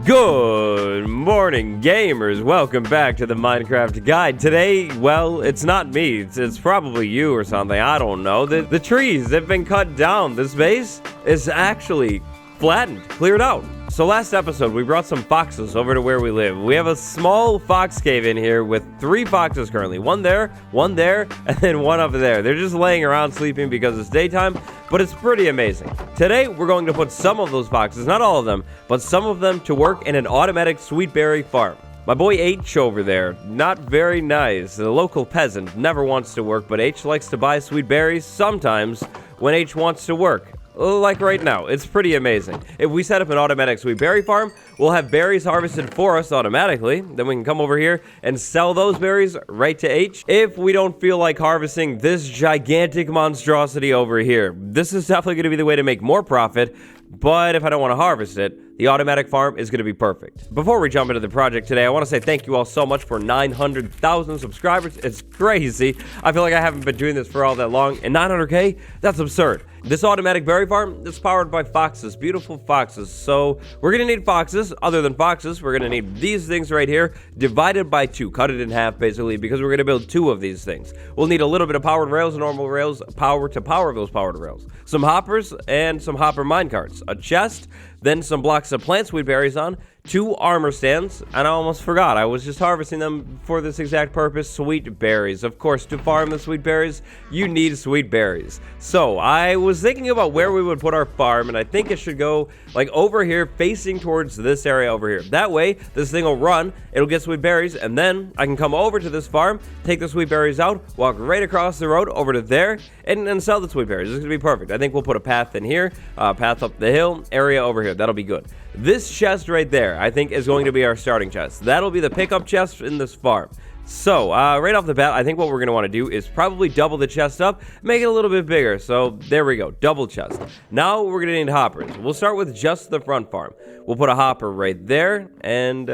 Good morning, gamers. Welcome back to the Minecraft Guide. Today, well, it's not me. It's probably you or something. I don't know. The trees have been cut down. This base is actually flattened, cleared out. So last episode, we brought some foxes over to where we live. We have a small fox cave in here with 3 foxes currently. One there, and then one over there. They're just laying around sleeping because it's daytime, but it's pretty amazing. Today, we're going to put some of those foxes, not all of them, but some of them to work in an automatic sweet berry farm. My boy H over there, not very nice. The local peasant never wants to work, but H likes to buy sweet berries sometimes when H wants to work. Like right now, it's pretty amazing. If we set up an automatic sweet berry farm, we'll have berries harvested for us automatically. Then we can come over here and sell those berries right to H. If we don't feel like harvesting this gigantic monstrosity over here, this is definitely going to be the way to make more profit. But if I don't want to harvest it, the automatic farm is going to be perfect. Before we jump into the project today, I want to say thank you all so much for 900,000 subscribers. It's crazy. I feel like I haven't been doing this for all that long. And 900K? That's absurd. This automatic berry farm is powered by foxes, beautiful foxes. So we're going to need foxes. Other than foxes, we're going to need these things right here, divided by 2. Cut it in half, basically, because we're going to build 2 of these things. We'll need a little bit of powered rails, normal rails, power to power those powered rails. Some hoppers and some hopper minecarts. A chest, then some blocks to plant sweet berries on, 2 armor stands, and I almost forgot. I was just harvesting them for this exact purpose, sweet berries. Of course, to farm the sweet berries, you need sweet berries. So, I was thinking about where we would put our farm, and I think it should go, like, over here, facing towards this area over here. That way, this thing will run, it'll get sweet berries, and then I can come over to this farm, take the sweet berries out, walk right across the road over to there, and sell the sweet berries. This is going to be perfect. I think we'll put a path in here, path up the hill, area over here. That'll be good. This chest right there, I think, is going to be our starting chest. That'll be the pickup chest in this farm. So, right off the bat, I think what we're going to want to do is probably double the chest up, make it a little bit bigger. So, there we go, double chest. Now, we're going to need hoppers. We'll start with just the front farm. We'll put a hopper right there, and,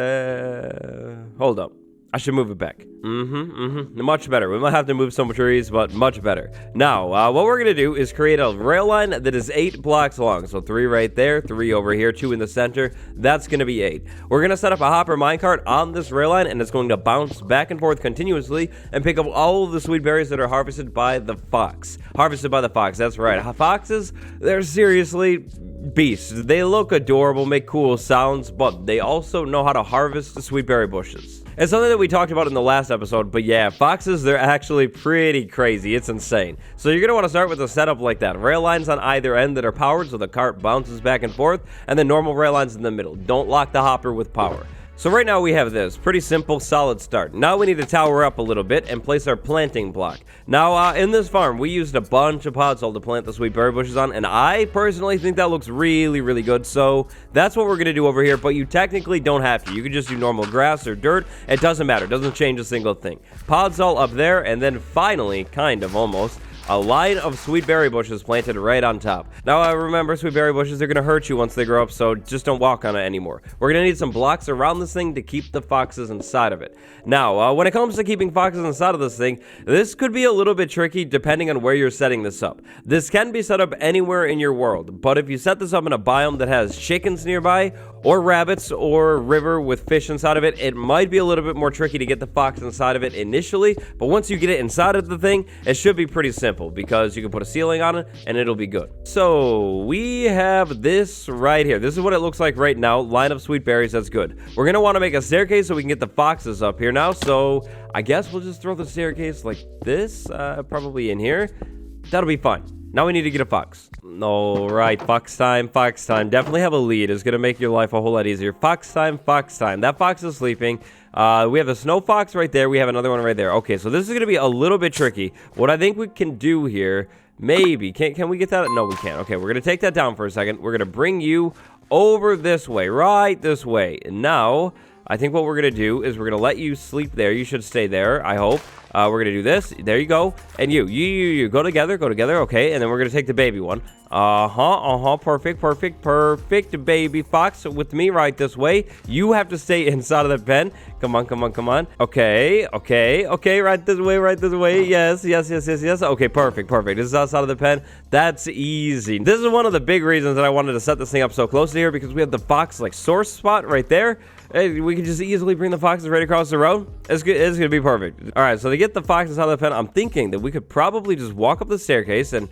hold up. I should move it back. Much better. We might have to move some trees, but much better. Now, what we're going to do is create a rail line that is 8 blocks long. So 3 right there, 3 over here, 2 in the center. That's going to be 8. We're going to set up a hopper minecart on this rail line, and it's going to bounce back and forth continuously and pick up all of the sweet berries that are harvested by the fox. Harvested by the fox, that's right. Foxes, they're seriously beasts. They look adorable, make cool sounds, but they also know how to harvest the sweet berry bushes. It's something that we talked about in the last episode, but yeah, foxes, they're actually pretty crazy. It's insane. So you're going to want to start with a setup like that. Rail lines on either end that are powered so the cart bounces back and forth, and then normal rail lines in the middle. Don't lock the hopper with power. So right now we have this pretty simple, solid start. Now we need to tower up a little bit and place our planting block. Now, in this farm, we used a bunch of podzol to plant the sweet berry bushes on, and I personally think that looks really, really good. So that's what we're going to do over here, but you technically don't have to. You can just do normal grass or dirt. It doesn't matter. It doesn't change a single thing. Podzol up there, and then finally, kind of almost, a line of sweet berry bushes planted right on top. Now, remember, sweet berry bushes, they're going to hurt you once they grow up, so just don't walk on it anymore. We're going to need some blocks around this thing to keep the foxes inside of it. Now, when it comes to keeping foxes inside of this thing, this could be a little bit tricky depending on where you're setting this up. This can be set up anywhere in your world, but if you set this up in a biome that has chickens nearby, or rabbits, or a river with fish inside of it, it might be a little bit more tricky to get the fox inside of it initially, but once you get it inside of the thing, it should be pretty simple, because you can put a ceiling on it, and it'll be good. So, we have this right here. This is what it looks like right now. Line of sweet berries, that's good. We're going to want to make a staircase so we can get the foxes up here now, so I guess we'll just throw the staircase like this, probably in here. That'll be fine. Now we need to get a fox. Alright, fox time, fox time. Definitely have a lead. It's going to make your life a whole lot easier. Fox time, fox time. That fox is sleeping. We have a snow fox right there. We have another one right there. Okay, so this is going to be a little bit tricky. What I think we can do here, maybe. Can we get that? No, we can't. Okay, we're going to take that down for a second. We're going to bring you over this way, right this way. And now, I think what we're going to do is we're going to let you sleep there. You should stay there, I hope. We're gonna do this. There you go. And you go together, okay. And then we're gonna take the baby one. Perfect, baby fox with me right this way. You have to stay inside of the pen. Come on. Okay, right this way. Yes. Okay, perfect. This is outside of the pen. That's easy. This is one of the big reasons that I wanted to set this thing up so close to here, because we have the fox like source spot right there. Hey, we can just easily bring the foxes right across the road. It's gonna be perfect. All right, so to get the foxes out of the pen, I'm thinking that we could probably just walk up the staircase and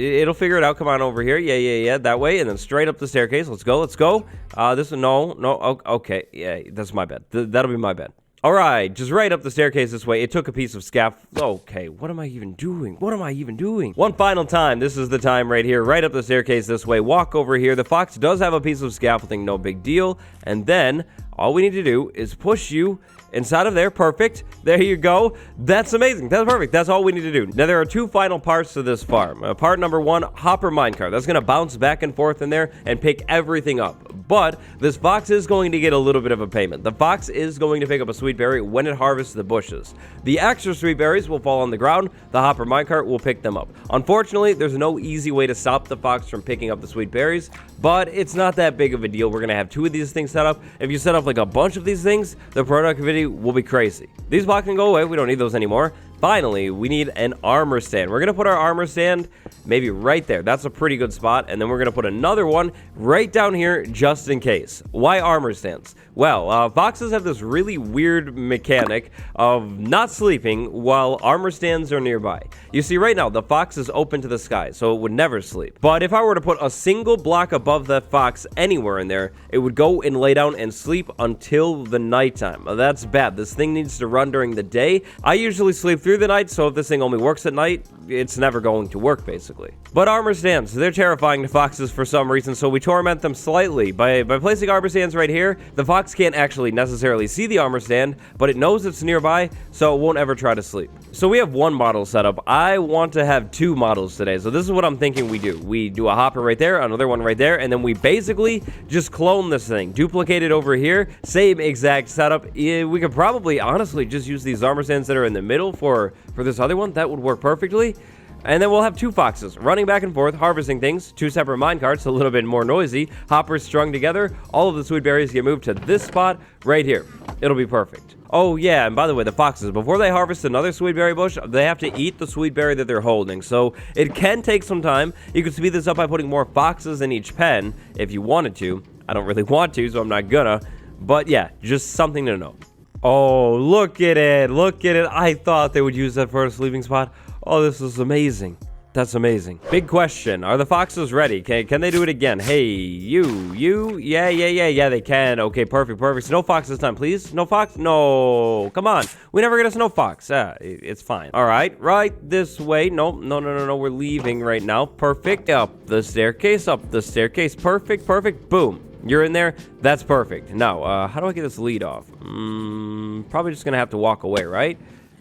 it'll figure it out. Come on over here. Yeah, that way, and then straight up the staircase. Let's go. This one, no. Okay, yeah, that's my bad. That'll be my bad. All right, just right up the staircase this way. It took a piece of scaffold. Okay, what am I even doing? One final time. This is the time right here. Right up the staircase this way. Walk over here. The fox does have a piece of scaffolding. No big deal. And then all we need to do is push you inside of there. Perfect. There you go. That's amazing. That's perfect. That's all we need to do. Now, there are two final parts to this farm. Part number one, hopper minecart. That's going to bounce back and forth in there and pick everything up. But this fox is going to get a little bit of a payment. The fox is going to pick up a sweet berry when it harvests the bushes. The extra sweet berries will fall on the ground. The hopper minecart will pick them up. Unfortunately, there's no easy way to stop the fox from picking up the sweet berries, but it's not that big of a deal. We're going to have two of these things set up. If you set up like a bunch of these things, the productivity will be crazy. These blocks can go away. We don't need those anymore. Finally, we need an armor stand. We're going to put our armor stand maybe right there. That's a pretty good spot. And then we're going to put another one right down here just in case. Why armor stands? Well, foxes have this really weird mechanic of not sleeping while armor stands are nearby. You see, right now, the fox is open to the sky, so it would never sleep. But if I were to put a single block above that fox anywhere in there, it would go and lay down and sleep until the nighttime. That's bad. This thing needs to run during the day. I usually sleep through the night, so if this thing only works at night, it's never going to work, basically. But armor stands, they're terrifying to foxes for some reason, so we torment them slightly. By placing armor stands right here, the fox can't actually necessarily see the armor stand, but it knows it's nearby, so it won't ever try to sleep. So we have one model set up. I want to have two models today, so this is what I'm thinking we do. We do a hopper right there, another one right there, and then we basically just clone this thing, duplicate it over here, same exact setup. We could probably, honestly, just use these armor stands that are in the middle for this other one. That would work perfectly. And then we'll have two foxes running back and forth, harvesting things, two separate minecarts, a little bit more noisy, hoppers strung together. All of the sweet berries get moved to this spot right here. It'll be perfect. Oh yeah, and by the way, the foxes, before they harvest another sweet berry bush, they have to eat the sweet berry that they're holding. So it can take some time. You can speed this up by putting more foxes in each pen if you wanted to. I don't really want to, so I'm not gonna. But yeah, just something to know. Oh, look at it. I thought they would use that for a sleeping spot. Oh, this is amazing. That's amazing. Big question. Are the foxes ready? Can they do it again? Hey, you. Yeah, they can. Okay, perfect. Snow fox this time, please. Snow fox? No. Come on. We never get a snow fox. It's fine. All right. Right this way. No. We're leaving right now. Perfect. Up the staircase. Perfect. Boom. You're in there. That's perfect. Now, how do I get this lead off? Probably just going to have to walk away, right?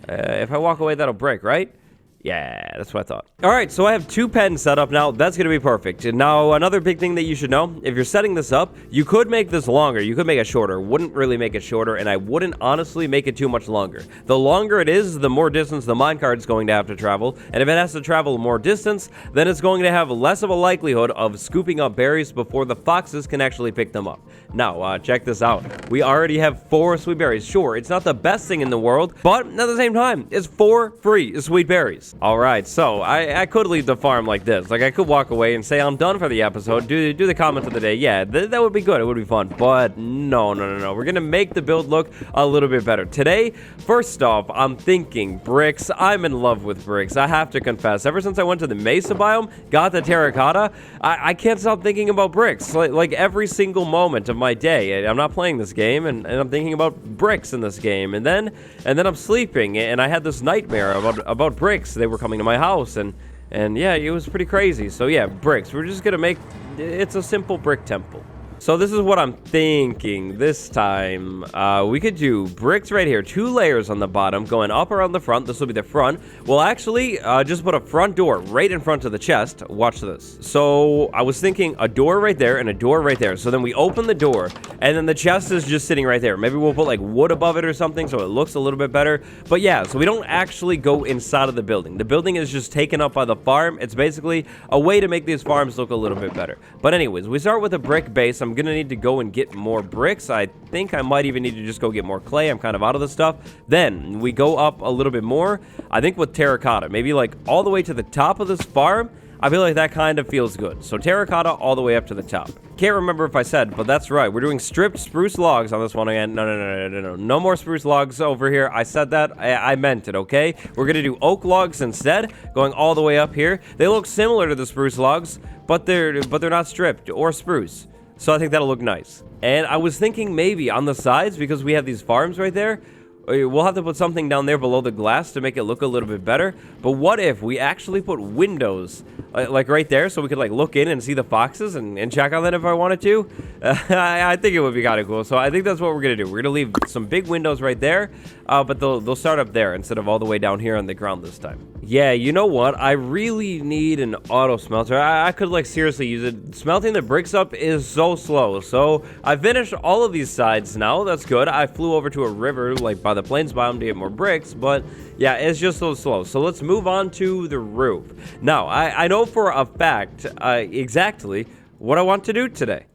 If I walk away, that'll break, right? Yeah, that's what I thought. All right, so I have two pens set up now. That's going to be perfect. And now, another big thing that you should know, if you're setting this up, you could make this longer. You could make it shorter. Wouldn't really make it shorter, and I wouldn't honestly make it too much longer. The longer it is, the more distance the minecart's going to have to travel. And if it has to travel more distance, then it's going to have less of a likelihood of scooping up berries before the foxes can actually pick them up. Now, check this out. We already have 4 sweet berries. Sure, it's not the best thing in the world, but at the same time, it's 4 free sweet berries. All right, so I could leave the farm like this. Like, I could walk away and say I'm done for the episode, do the comment of the day. Yeah, that would be good. It would be fun. But no. We're going to make the build look a little bit better. Today, first off, I'm thinking bricks. I'm in love with bricks. I have to confess. Ever since I went to the Mesa biome, got the terracotta, I can't stop thinking about bricks. Like every single moment of my day. I'm not playing this game, and I'm thinking about bricks in this game. And then I'm sleeping, and I had this nightmare about bricks. They were coming to my house, and yeah, it was pretty crazy. So yeah, bricks. We're just gonna make it's a simple brick temple. So this is what I'm thinking this time. We could do bricks right here, 2 layers on the bottom, going up around the front. This will be the front. We'll actually just put a front door right in front of the chest. Watch this. So I was thinking a door right there and a door right there. So then we open the door, and then the chest is just sitting right there. Maybe we'll put like wood above it or something so it looks a little bit better. But yeah, so we don't actually go inside of the building. The building is just taken up by the farm. It's basically a way to make these farms look a little bit better. But anyways, we start with a brick base. I'm gonna need to go and get more bricks. I think I might even need to just go get more clay. I'm kind of out of the stuff. Then we go up a little bit more. I think with terracotta, maybe like all the way to the top of this farm. I feel like that kind of feels good. So terracotta all the way up to the top. Can't remember if I said, but that's right. We're doing stripped spruce logs on this one again. No. No more spruce logs over here. I said that. I meant it, okay? We're going to do oak logs instead, going all the way up here. They look similar to the spruce logs, but they're not stripped or spruce. So I think that'll look nice. And I was thinking maybe on the sides, because we have these farms right there, we'll have to put something down there below the glass to make it look a little bit better. But what if we actually put windows like right there so we could like look in and see the foxes and check on that if I wanted to? I think it would be kind of cool. So I think that's what we're going to do. We're going to leave some big windows right there, but they'll start up there instead of all the way down here on the ground this time. Yeah, you know what? I really need an auto smelter. I could like seriously use it. Smelting the bricks up is so slow. So I finished all of these sides now. That's good. I flew over to a river like by the plains biome to get more bricks, but yeah, it's just so slow. So let's move on to the roof. Now, I know for a fact exactly what I want to do today.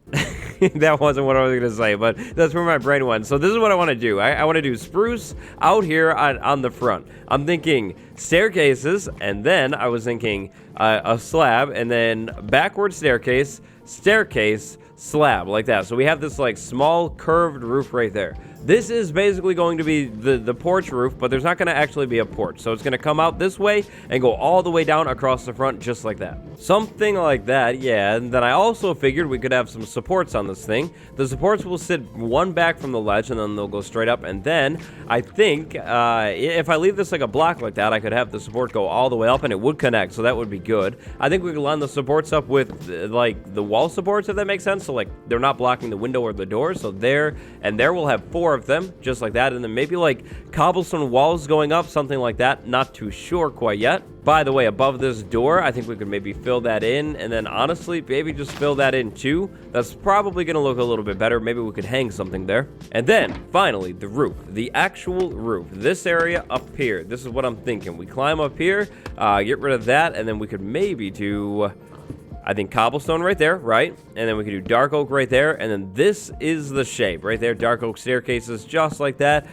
That wasn't what I was going to say, but that's where my brain went. So this is what I want to do. I want to do spruce out here on the front. I'm thinking staircases, and then I was thinking a slab, and then backward staircase, slab, like that. So we have this like small curved roof right there. This is basically going to be the porch roof, but there's not going to actually be a porch. So it's going to come out this way and go all the way down across the front just like that. Something like that, yeah. And then I also figured we could have some supports on this thing. The supports will sit one back from the ledge, and then they'll go straight up. And then I think if I leave this like a block like that, I could have the support go all the way up and it would connect. So that would be good. I think we could line the supports up with like the wall supports, if that makes sense. So like they're not blocking the window or the door. So there and there we'll have 4 of them just like that, and then maybe like cobblestone walls going up, something like that. Not too sure quite yet. By the way, above this door, I think we could maybe fill that in, and then honestly, maybe just fill that in too. That's probably gonna look a little bit better. Maybe we could hang something there. And then finally, the roof, the actual roof, this area up here. This is what I'm thinking. We climb up here, get rid of that, and then we could maybe do, I think, cobblestone right there, right? And then we could do dark oak right there. And then this is the shape right there. Dark oak staircases just like that.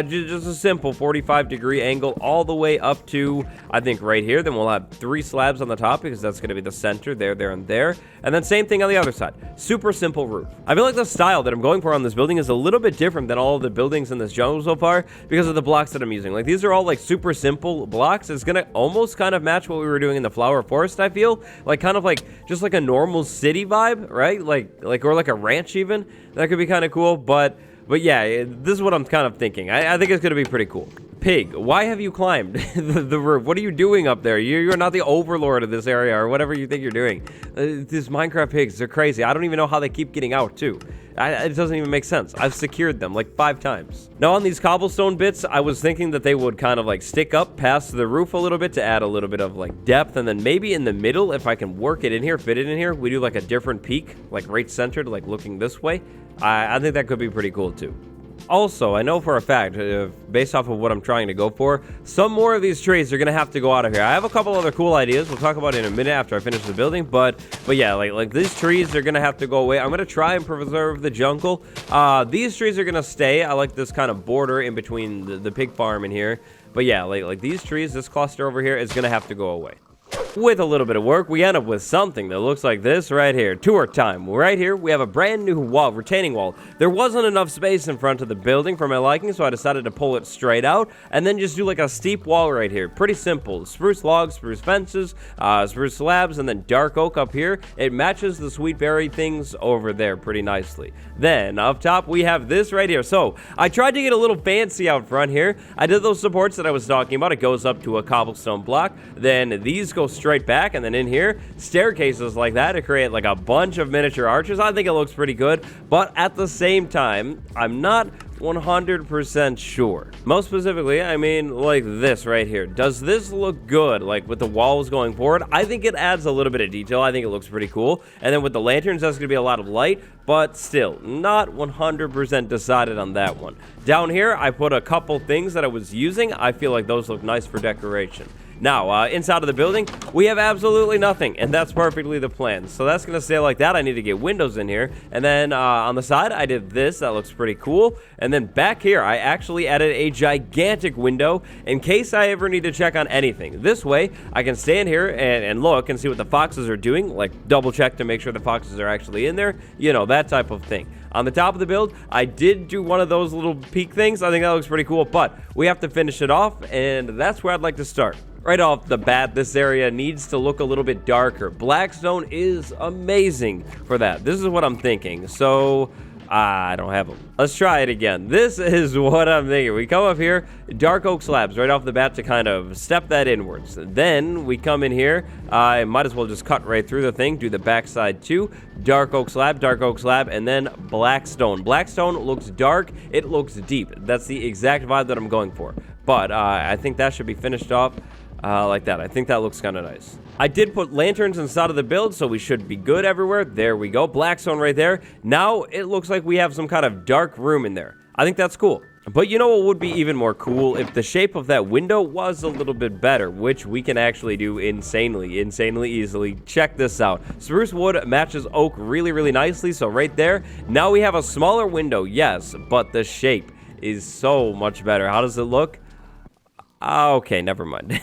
Just a simple 45-degree angle all the way up to, I think, right here. Then we'll have 3 slabs on the top because that's going to be the center. There, and there. And then same thing on the other side. Super simple roof. I feel like the style that I'm going for on this building is a little bit different than all of the buildings in this jungle so far because of the blocks that I'm using. Like, these are all, like, super simple blocks. It's going to almost kind of match what we were doing in the flower forest, I feel. Like, kind of like just like a normal city vibe, right? Like or like a ranch even. That could be kind of cool, but yeah, this is what I'm kind of thinking. I think it's going to be pretty cool. Pig, why have you climbed the roof? What are you doing up there? You're not the overlord of this area or whatever you think you're doing. These Minecraft pigs, they're crazy. I don't even know how they keep getting out, too. It doesn't even make sense. I've secured them like 5 times. Now, on these cobblestone bits, I was thinking that they would kind of like stick up past the roof a little bit to add a little bit of like depth. And then maybe in the middle, if I can work it in here, fit it in here, we do like a different peak, like right centered, like looking this way. I think that could be pretty cool, too. Also, I know for a fact, based off of what I'm trying to go for, some more of these trees are going to have to go out of here. I have a couple other cool ideas we'll talk about in a minute after I finish the building, but yeah, like these trees are going to have to go away. I'm going to try and preserve the jungle. These trees are going to stay. I like this kind of border in between the pig farm in here. But yeah, like these trees, this cluster over here is going to have to go away. With a little bit of work, we end up with something that looks like this right here. Tour time. Right here, we have a brand new wall, retaining wall. There wasn't enough space in front of the building for my liking, so I decided to pull it straight out and then just do like a steep wall right here. Pretty simple. Spruce logs, spruce fences, spruce slabs, and then dark oak up here. It matches the sweet berry things over there pretty nicely. Then, up top, we have this right here. So, I tried to get a little fancy out front here. I did those supports that I was talking about. It goes up to a cobblestone block. Then, these go straight straight back, and then in here, staircases like that to create like a bunch of miniature arches. I think it looks pretty good, but at the same time, I'm not 100% sure. Most specifically, I mean, like this right here. Does this look good, like with the walls going forward? I think it adds a little bit of detail. I think it looks pretty cool. And then with the lanterns, that's going to be a lot of light, but still, not 100% decided on that one. Down here, I put a couple things that I was using. I feel like those look nice for decoration. Now, inside of the building, we have absolutely nothing, and that's perfectly the plan. So that's going to stay like that. I need to get windows in here. And then on the side, I did this. That looks pretty cool. And then back here, I actually added a gigantic window in case I ever need to check on anything. This way, I can stand here and look and see what the foxes are doing, like double check to make sure the foxes are actually in there, you know, that type of thing. On the top of the build, I did do one of those little peak things. I think that looks pretty cool, but we have to finish it off, and that's where I'd like to start. Right off the bat, this area needs to look a little bit darker. Blackstone is amazing for that. This is what I'm thinking. So, I don't have them. Let's try it again. This is what I'm thinking. We come up here, dark oak slabs right off the bat to kind of step that inwards. Then we come in here. I might as well just cut right through the thing, do the backside too. Dark oak slab, and then blackstone. Blackstone looks dark. It looks deep. That's the exact vibe that I'm going for. But I think that should be finished off. Like that. I think that looks kind of nice. I did put lanterns inside of the build, so we should be good everywhere. There we go. Blackstone right there. Now it looks like we have some kind of dark room in there. I think that's cool. But you know what would be even more cool? If the shape of that window was a little bit better, which we can actually do insanely easily. Check this out. Spruce wood matches oak really nicely, so right there. Now we have a smaller window, yes, but the shape is so much better. How does it look? Okay, never mind.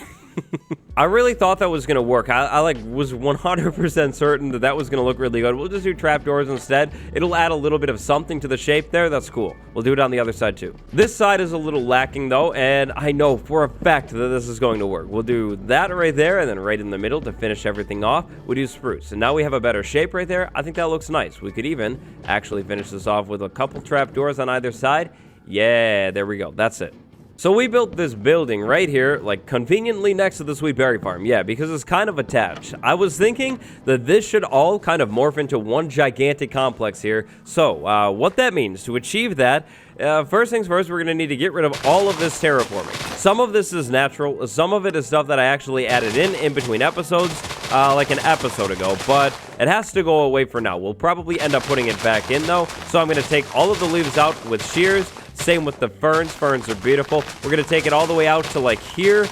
I really thought that was gonna work. I like was 100% certain that that was gonna look really good. We'll just do trapdoors instead. It'll add a little bit of something to the shape there. That's cool. We'll do it on the other side too. This side is a little lacking though, and I know for a fact that this is going to work. We'll do that right there, and then right in the middle to finish everything off, we'll do spruce. And now we have a better shape right there. I think that looks nice. We could even actually finish this off with a couple trapdoors on either side. Yeah, there we go. That's it. So we built this building right here, like conveniently next to the Sweet Berry Farm. Yeah, because it's kind of attached. I was thinking that this should all kind of morph into one gigantic complex here. So what that means, to achieve that, first things first, we're going to need to get rid of all of this terraforming. Some of this is natural. Some of it is stuff that I actually added in between episodes, like an episode ago. But it has to go away for now. We'll probably end up putting it back in, though. So I'm going to take all of the leaves out with shears. Same with the ferns. Ferns are beautiful. We're going to take it all the way out to like here.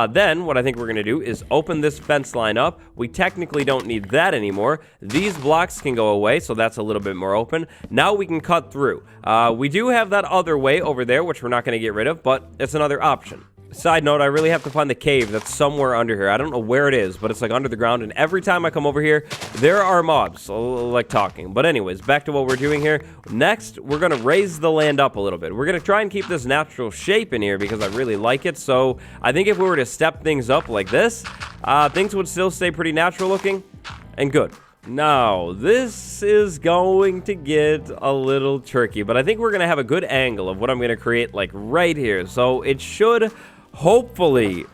Then what I think we're going to do is open this fence line up. We technically don't need that anymore. These blocks can go away, so that's a little bit more open. Now we can cut through. We do have that other way over there, which we're not going to get rid of, but it's another option. Side note, I really have to find the cave that's somewhere under here. I don't know where it is, but it's like under the ground, and every time I come over here, there are mobs, like talking. But anyways, back to what we're doing here. Next, we're going to raise the land up a little bit. We're going to try and keep this natural shape in here because I really like it. So I think if we were to step things up like this, things would still stay pretty natural looking and good. Now, this is going to get a little tricky, but I think we're going to have a good angle of what I'm going to create like right here. So it should hopefully,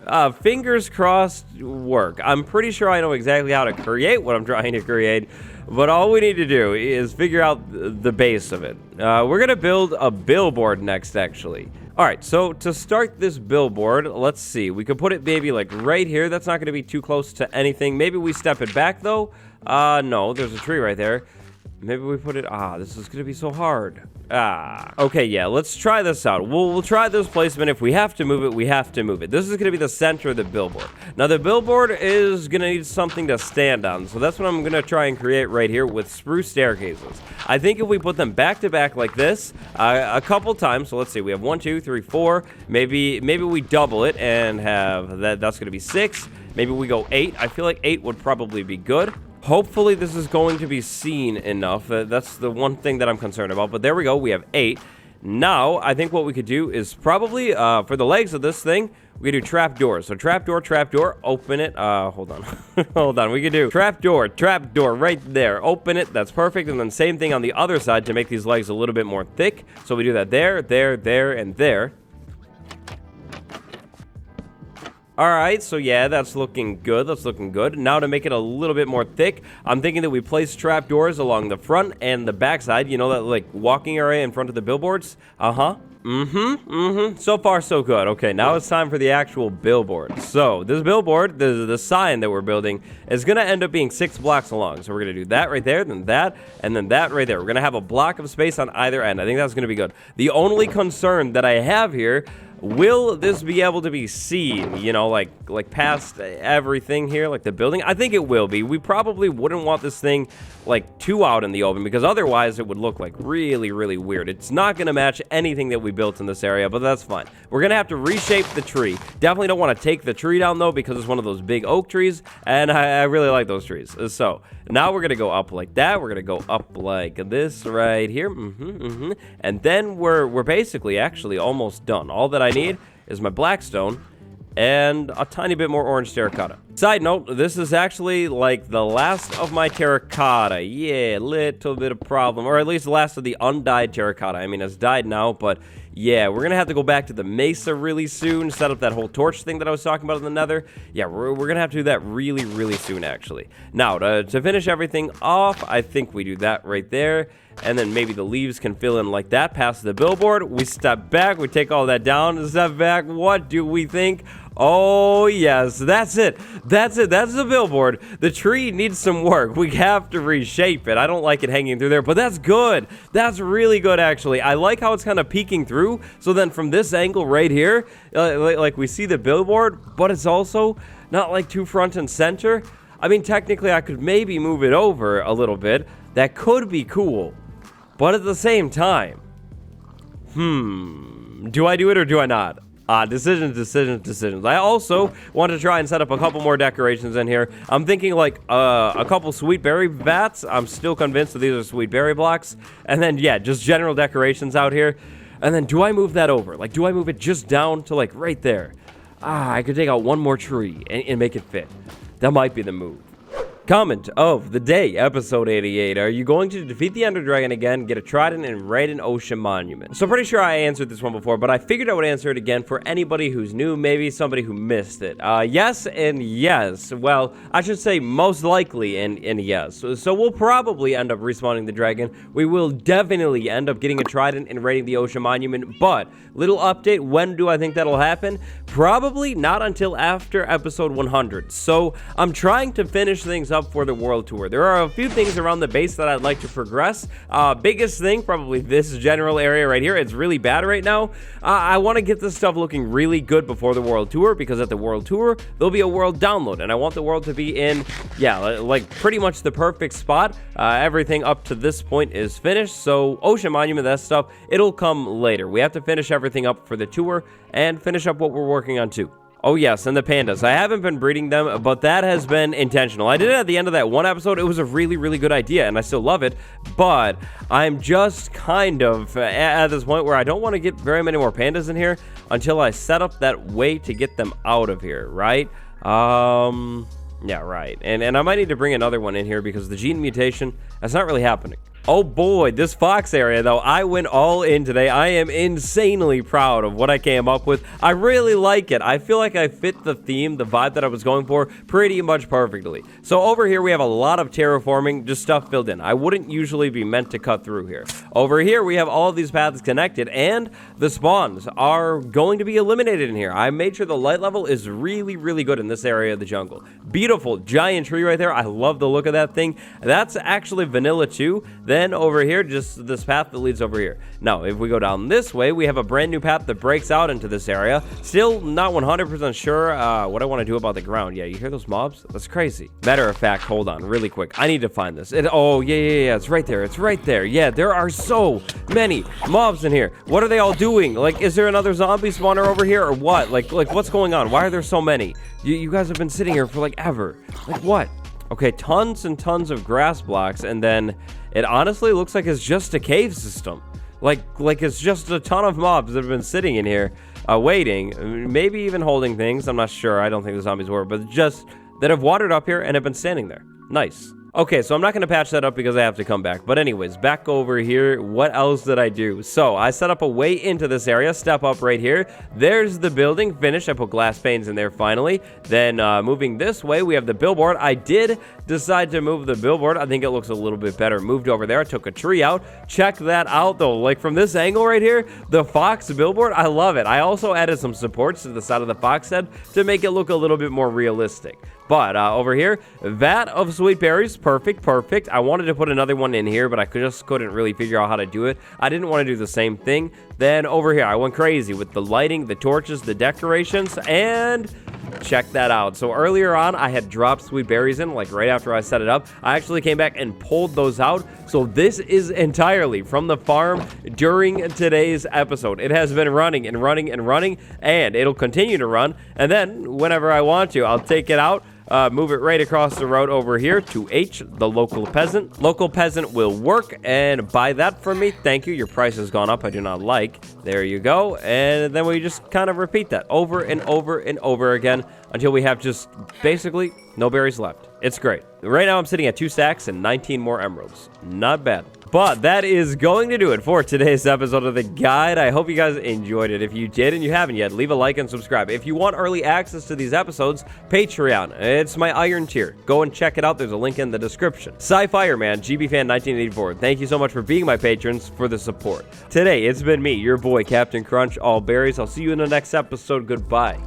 fingers crossed, work. I'm pretty sure I know exactly how to create what I'm trying to create, but all we need to do is figure out the base of it. We're going to build a billboard next, actually. All right, so to start this billboard, let's see. We could put it maybe like right here. That's not going to be too close to anything. Maybe we step it back, though. No, there's a tree right there. Maybe we put it... this is going to be so hard. Okay, yeah, let's try this out. We'll try this placement. If we have to move it, we have to move it. This is going to be the center of the billboard. Now, the billboard is going to need something to stand on, so that's what I'm going to try and create right here with spruce staircases. I think if we put them back to back like this a couple times, so let's see, we have 1, 2, 3, 4. Maybe we double it and have that's going to be 6. Maybe we go 8. I feel like 8 would probably be good. Hopefully this is going to be seen enough. That's the one thing that I'm concerned about. But there we go. We have 8. Now, I think what we could do is probably, for the legs of this thing, we could do trapdoors. So trapdoor, open it. Hold on. Hold on. We could do trapdoor right there. Open it. That's perfect. And then same thing on the other side to make these legs a little bit more thick. So we do that there, and there. All right, so yeah, that's looking good. That's looking good. Now to make it a little bit more thick, I'm thinking that we place trapdoors along the front and the back side. You know, that like walking area in front of the billboards? So far, so good. Okay, now it's time for the actual billboard. So this billboard, the sign that we're building, is going to end up being 6 blocks long. So we're going to do that right there, then that, and then that right there. We're going to have a block of space on either end. I think that's going to be good. The only concern that I have here, will this be able to be seen, you know, like past everything here, like the building? I think it will be. We probably wouldn't want this thing, like, too out in the open, because otherwise it would look, like, really, really weird. It's not going to match anything that we built in this area, but that's fine. We're going to have to reshape the tree. Definitely don't want to take the tree down, though, because it's one of those big oak trees, and I really like those trees. So, now we're going to go up like that. We're going to go up like this right here. And then we're basically actually almost done. All that I need is my blackstone and a tiny bit more orange terracotta. Side note, this is actually like the last of my terracotta. Yeah, little bit of problem, or at least the last of the undyed terracotta. I mean, it's dyed now, but yeah, we're gonna have to go back to the mesa really soon, set up that whole torch thing that I was talking about in the nether. Yeah, we're gonna have to do that really, really soon, actually. Now, to finish everything off, I think we do that right there. And then maybe the leaves can fill in like that past the billboard. We step back, we take all that down, step back. What do we think? Oh, yes, that's it. That's it. That's the billboard. The tree needs some work. We have to reshape it. I don't like it hanging through there, but that's good. That's really good, actually. I like how it's kind of peeking through. So then from this angle right here, like we see the billboard, but it's also not like too front and center. I mean, technically, I could maybe move it over a little bit. That could be cool. But at the same time, do I do it or do I not? Decisions. I also want to try and set up a couple more decorations in here. I'm thinking like a couple sweet berry vats. I'm still convinced that these are sweet berry blocks. And then, yeah, just general decorations out here. And then do I move that over? Like, do I move it just down to like right there? I could take out one more tree and make it fit. That might be the move. Comment of the day, episode 88. Are you going to defeat the Ender Dragon again, get a trident, and raid an ocean monument? So pretty sure I answered this one before, but I figured I would answer it again for anybody who's new, maybe somebody who missed it. Yes and yes. Well, I should say most likely and yes. So we'll probably end up respawning the dragon. We will definitely end up getting a trident and raiding the ocean monument, but little update, when do I think that'll happen? Probably not until after episode 100. So I'm trying to finish things up for the world tour. There are a few things around the base that I'd like to progress. Biggest thing, probably this general area right here. It's really bad right now. I want to get this stuff looking really good before the world tour, because at the world tour, there'll be a world download, and I want the world to be in, yeah, like pretty much the perfect spot. Everything up to this point is finished, so Ocean Monument, that stuff, it'll come later. We have to finish everything up for the tour and finish up what we're working on too. Oh yes, and the pandas. I haven't been breeding them, but that has been intentional. I did it at the end of that one episode. It was a really, really good idea, and I still love it, but I'm just kind of at this point where I don't want to get very many more pandas in here until I set up that way to get them out of here, right? Yeah, right. And I might need to bring another one in here because the gene mutation, that's not really happening. Oh boy, this fox area though, I went all in today. I am insanely proud of what I came up with. I really like it. I feel like I fit the theme, the vibe that I was going for pretty much perfectly. So over here we have a lot of terraforming, just stuff filled in. I wouldn't usually be meant to cut through here. Over here we have all of these paths connected, and the spawns are going to be eliminated in here. I made sure the light level is really, really good in this area of the jungle. Beautiful giant tree right there. I love the look of that thing. That's actually vanilla too. Then over here, just this path that leads over here. Now, if we go down this way, we have a brand new path that breaks out into this area. Still not 100% sure what I want to do about the ground. Yeah, you hear those mobs? That's crazy. Matter of fact, hold on really quick. I need to find this. Oh, yeah. It's right there. It's right there. Yeah, there are so many mobs in here. What are they all doing? Like, is there another zombie spawner over here or what? Like what's going on? Why are there so many? You guys have been sitting here for like ever. Like what? Okay, tons and tons of grass blocks, and then it honestly looks like it's just a cave system. Like it's just a ton of mobs that have been sitting in here, waiting, maybe even holding things. I'm not sure. I don't think the zombies were, but just that have watered up here and have been standing there. Nice. Okay, so I'm not going to patch that up because I have to come back. But anyways, back over here, what else did I do? So I set up a way into this area, step up right here. There's the building finished. I put glass panes in there finally. Then moving this way, we have the billboard. I did decide to move the billboard. I think it looks a little bit better. Moved over there, took a tree out. Check that out though. Like from this angle right here, the fox billboard, I love it. I also added some supports to the side of the fox head to make it look a little bit more realistic. But over here, vat of sweet berries, perfect. I wanted to put another one in here, but I just couldn't really figure out how to do it. I didn't want to do the same thing. Then over here, I went crazy with the lighting, the torches, the decorations, and check that out. So earlier on, I had dropped sweet berries in, like right after I set it up. I actually came back and pulled those out. So this is entirely from the farm during today's episode. It has been running, and it'll continue to run. And then whenever I want to, I'll take it out. Move it right across the road over here to H, the local peasant. Local peasant will work and buy that from me. Thank you. Your price has gone up. I do not like. There you go. And then we just kind of repeat that over and over again until we have just basically no berries left. It's great. Right now I'm sitting at 2 stacks and 19 more emeralds. Not bad. But that is going to do it for today's episode of the guide. I hope you guys enjoyed it. If you did and you haven't yet, leave a like and subscribe. If you want early access to these episodes, Patreon. It's my iron tier. Go and check it out. There's a link in the description. Sci-Fireman, GBFan1984. Thank you so much for being my patrons, for the support. Today, it's been me, your boy, Captain Crunch, all berries. I'll see you in the next episode. Goodbye.